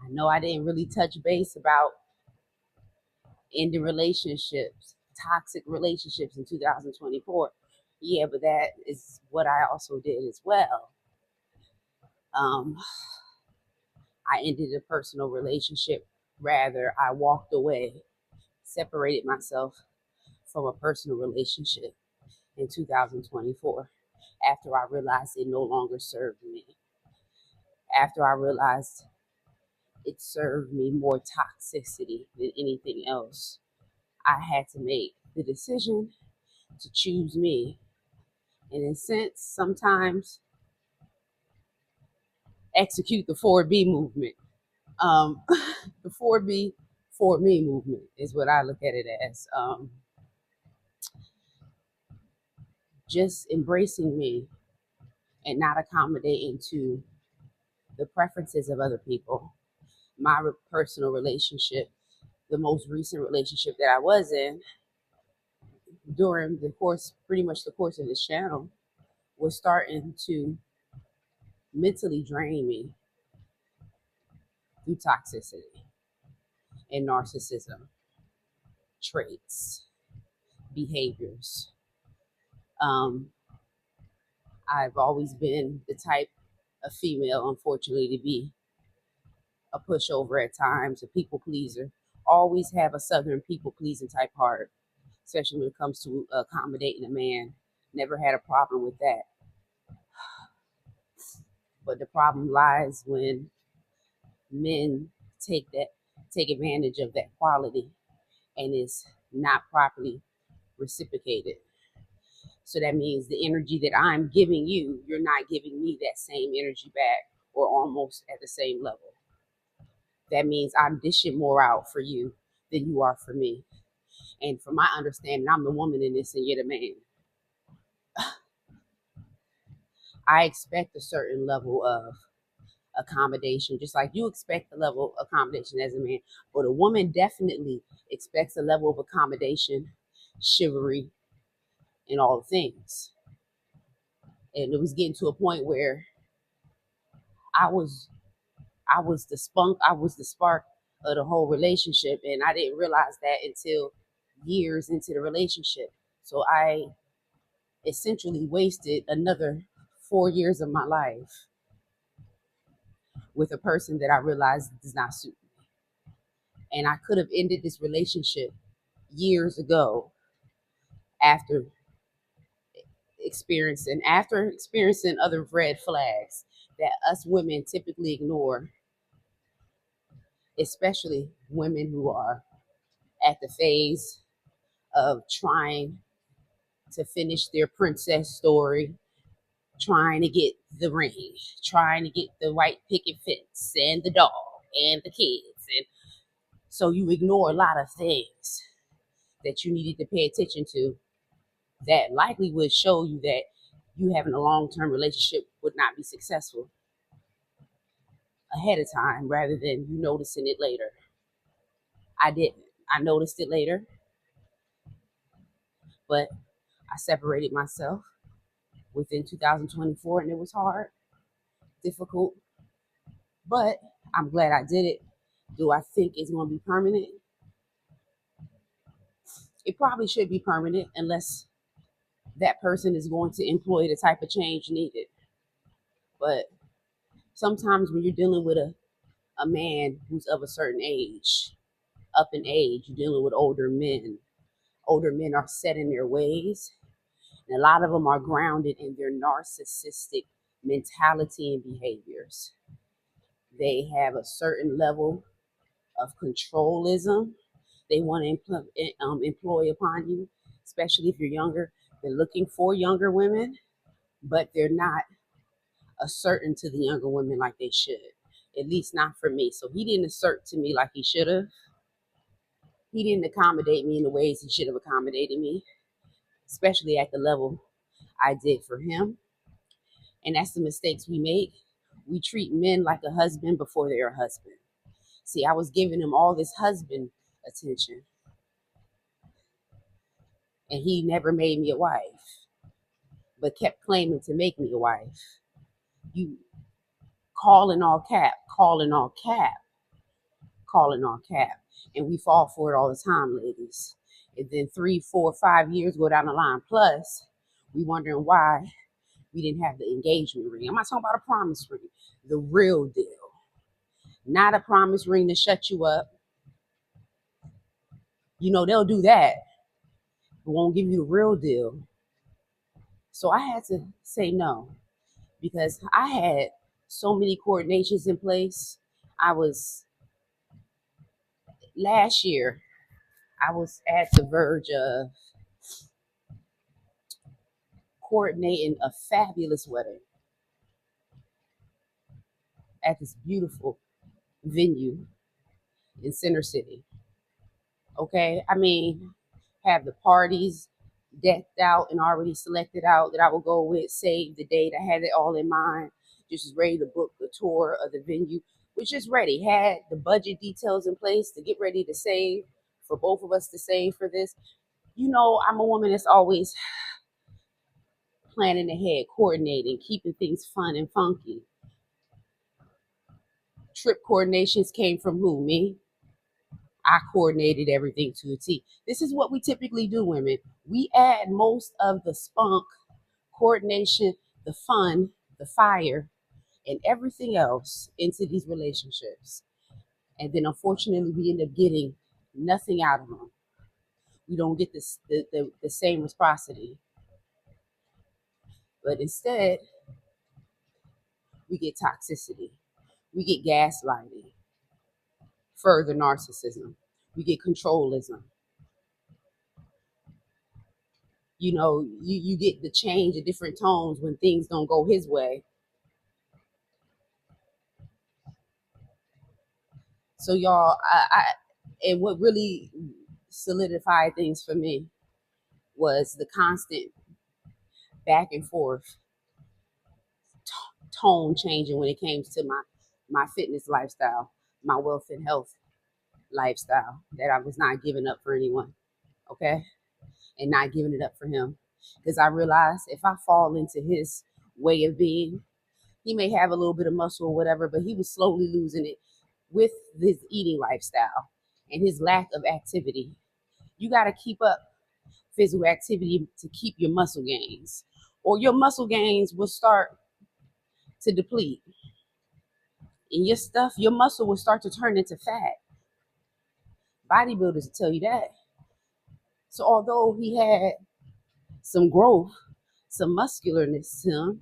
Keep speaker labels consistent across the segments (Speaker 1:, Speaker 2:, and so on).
Speaker 1: I know I didn't really touch base about ending relationships, toxic relationships in 2024. Yeah, but that is what I also did as well. Um, I ended a personal relationship. Rather, I walked away, separated myself from a personal relationship in 2024 after I realized it no longer served me. After I realized it served me more toxicity than anything else, I had to make the decision to choose me. And in a sense, sometimes execute the 4B movement. Um, the 4B, for me movement is what I look at it as. Just embracing me and not accommodating to the preferences of other people. My personal relationship, the most recent relationship that I was in during the course, pretty much the course of this channel, was starting to mentally drain me through toxicity and narcissism traits, behaviors. Um, I've always been the type of female, unfortunately, to be a pushover at times, a people pleaser. Always have a southern people pleasing type heart, especially when it comes to accommodating a man. Never had a problem with that. But the problem lies when men take that take advantage of that quality and it's not properly reciprocated. So that means the energy that I'm giving you, you're not giving me that same energy back or almost at the same level. That means I'm dishing more out for you than you are for me. And from my understanding, I'm the woman in this and you're the man. I expect a certain level of accommodation, just like you expect a level of accommodation as a man. But a woman definitely expects a level of accommodation, chivalry, and all the things. And it was getting to a point where I was I was the spunk, I was the spark of the whole relationship, and I didn't realize that until years into the relationship. So I essentially wasted another 4 years of my life with a person that I realized does not suit me. And I could have ended this relationship years ago after experiencing other red flags that us women typically ignore, especially women who are at the phase of trying to finish their princess story, trying to get the ring, trying to get the white picket fence and the dog and the kids. And so you ignore a lot of things that you needed to pay attention to that likely would show you that you having a long-term relationship would not be successful ahead of time rather than you noticing it later. I didn't. I noticed it later, but I separated myself within 2024 and it was hard, difficult, but I'm glad I did it. Do I think it's going to be permanent? It probably should be permanent unless that person is going to employ the type of change needed. But sometimes when you're dealing with a man who's of a certain age, up in age, you're dealing with older men. Older men are set in their ways, and a lot of them are grounded in their narcissistic mentality and behaviors. They have a certain level of controlism they want to employ upon you, especially if you're younger. They're looking for younger women, but they're not asserting to the younger women like they should. At least not for me. So he didn't assert to me like he should have. He didn't accommodate me in the ways he should have accommodated me, especially at the level I did for him. And that's the mistakes we make. We treat men like a husband before they're a husband. See, I was giving him all this husband attention, and he never made me a wife, but kept claiming to make me a wife. You call in all cap, calling on cap. And we fall for it all the time, ladies. And then 3, 4, 5 years go down the line. Plus, we wondering why we didn't have the engagement ring. I'm not talking about a promise ring, the real deal. Not a promise ring to shut you up. You know, they'll do that, but won't give you the real deal. So I had to say no because I had so many coordinations in place. I was last year, I was at the verge of coordinating a fabulous wedding at this beautiful venue in Center City. Okay, I mean, have the parties decked out and already selected out that I will go with, save the date. I had it all in mind, just ready to book the tour of the venue, was just ready, had the budget details in place to get ready to save for both of us to save for this. You know, I'm a woman that's always planning ahead, coordinating, keeping things fun and funky. Trip coordinations came from who? Me. I coordinated everything to a T. This is what we typically do, women. We add most of the spunk, coordination, the fun, the fire, and everything else into these relationships. And then unfortunately, we end up getting nothing out of them. We don't get the same reciprocity. But instead, we get toxicity. We get gaslighting, further narcissism. We get controlism. You know, you get the change of different tones when things don't go his way. So y'all, and what really solidified things for me was the constant back and forth tone changing when it came to my fitness lifestyle, my wealth and health lifestyle that I was not giving up for anyone, okay, and not giving it up for him because I realized if I fall into his way of being, he may have a little bit of muscle or whatever, but he was slowly losing it with his eating lifestyle and his lack of activity. You got to keep up physical activity to keep your muscle gains, or your muscle gains will start to deplete. And your muscle will start to turn into fat. Bodybuilders will tell you that. So although he had some growth, some muscularness to him,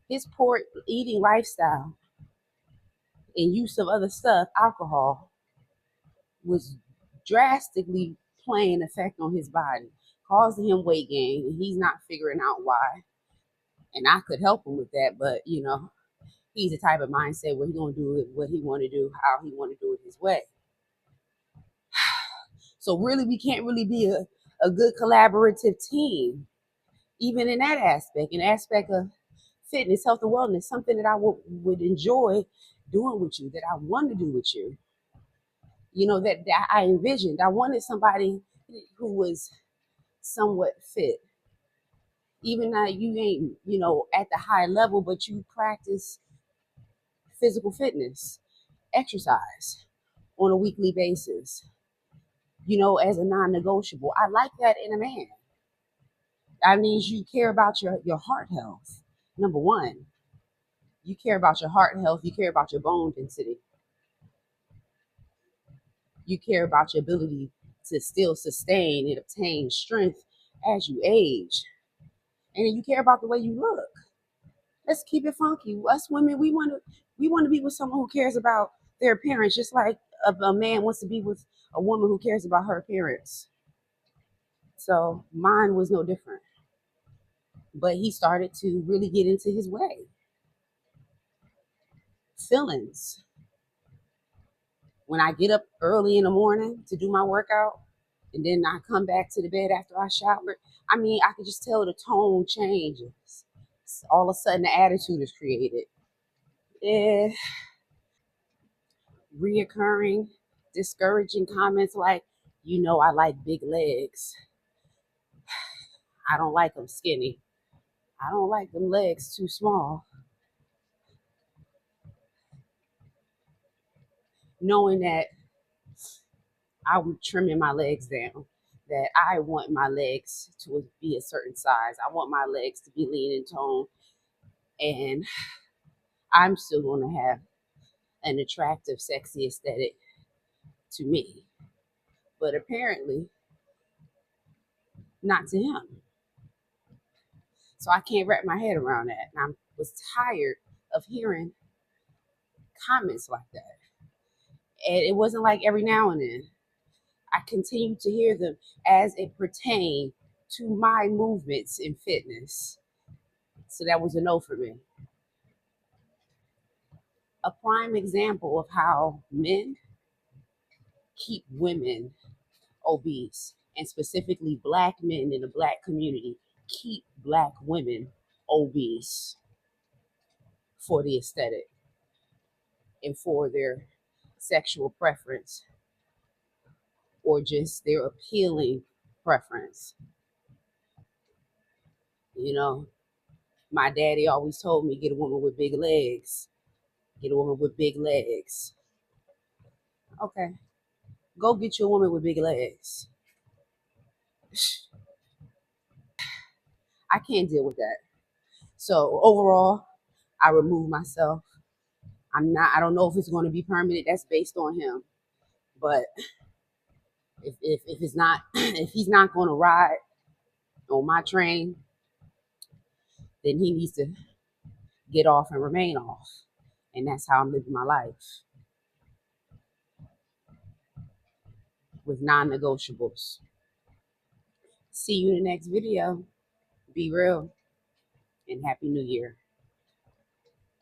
Speaker 1: his poor eating lifestyle and use of other stuff, alcohol, was drastically playing effect on his body, causing him weight gain, and he's not figuring out why. And I could help him with that, but you know, he's the type of mindset where he's gonna do it what he want to do, how he want to do it his way. So really, we can't really be a good collaborative team, even in that aspect, an aspect of fitness, health, and wellness, something that I would enjoy doing with you, that I want to do with you. You know, that I envisioned. I wanted somebody who was somewhat fit. Even though you ain't, you know, at the high level, but you practice physical fitness, exercise on a weekly basis, you know, as a non-negotiable. I like that in a man. That means you care about your heart health. Number one, you care about your heart health. You care about your bone density. You care about your ability to still sustain and obtain strength as you age. And then you care about the way you look. Let's keep it funky. Us women, we want to be with someone who cares about their appearance, just like a man wants to be with a woman who cares about her appearance. So mine was no different. But he started to really get into his way. Feelings. When I get up early in the morning to do my workout, and then I come back to the bed after I shower, I mean, I could just tell the tone changes. All of a sudden, the attitude is created. Yeah, reoccurring, discouraging comments like, you know, I like big legs. I don't like them skinny. I don't like them legs too small. Knowing that I'm trimming my legs down. That I want my legs to be a certain size. I want my legs to be lean and toned, and I'm still going to have an attractive, sexy aesthetic to me. But apparently, not to him. So I can't wrap my head around that. And I was tired of hearing comments like that. And it wasn't like every now and then. I continued to hear them as it pertained to my movements in fitness. So that was a no for me. A prime example of how men keep women obese, and specifically black men in the black community keep black women obese for the aesthetic and for their sexual preference or just their appealing preference. You know, my daddy always told me, get a woman with big legs. Get a woman with big legs. Okay, go get you a woman with big legs. I can't deal with that. So overall, I remove myself. I don't know if it's going to be permanent. That's based on him. But if it's not, if he's not going to ride on my train, then he needs to get off and remain off. And that's how I'm living my life with non-negotiables. See you in the next video. Be real and Happy New Year.